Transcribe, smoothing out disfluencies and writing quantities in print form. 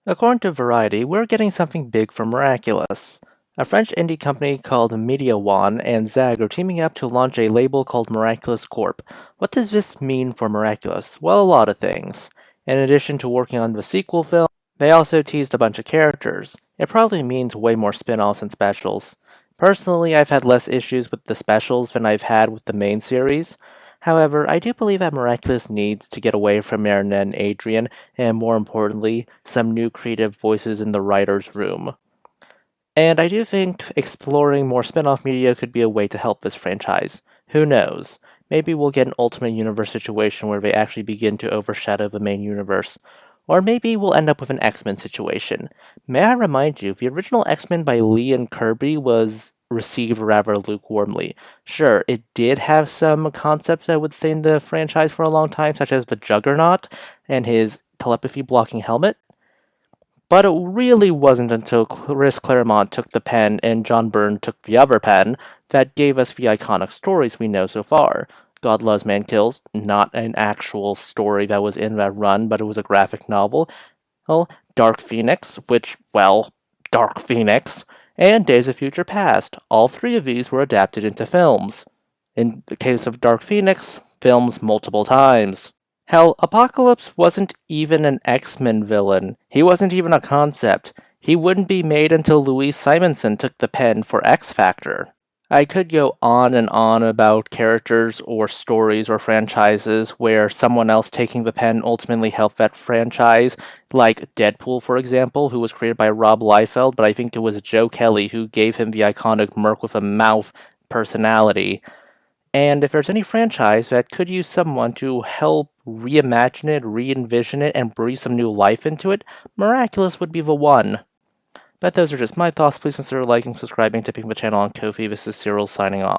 According to Variety, we're getting something big from Miraculous. A French indie company called Media One and Zag are teaming up to launch a label called Miraculous Corp. What does this mean for Miraculous? Well, a lot of things. In addition to working on the sequel film, they also teased a bunch of characters. It probably means way more spin-offs and specials. Personally, I've had less issues with the specials than I've had with the main series. However, I do believe that Miraculous needs to get away from Marinette and Adrian, and more importantly, some new creative voices in the writer's room. And I do think exploring more spin-off media could be a way to help this franchise. Who knows? Maybe we'll get an Ultimate Universe situation where they actually begin to overshadow the main universe. Or maybe we'll end up with an X-Men situation. May I remind you, the original X-Men by Lee and Kirby was received rather lukewarmly. Sure, it did have some concepts I would say in the franchise for a long time, such as the Juggernaut and his telepathy blocking helmet. But it really wasn't until Chris Claremont took the pen and John Byrne took the other pen that gave us the iconic stories we know so far. God Loves Man Kills, not an actual story that was in that run, but it was a graphic novel. Well, Dark Phoenix, which, well, Dark Phoenix, and Days of Future Past. All three of these were adapted into films. In the case of Dark Phoenix, films multiple times. Hell, Apocalypse wasn't even an X-Men villain. He wasn't even a concept. He wouldn't be made until Louise Simonson took the pen for X Factor. I could go on and on about characters or stories or franchises where someone else taking the pen ultimately helped that franchise, like Deadpool, for example, who was created by Rob Liefeld, but I think it was Joe Kelly who gave him the iconic Merc with a mouth personality. And if there's any franchise that could use someone to help reimagine it, re-envision it, and breathe some new life into it, Miraculous would be the one. But those are just my thoughts. Please consider liking, subscribing, tipping the channel on Ko-fi. This is Cyril signing off.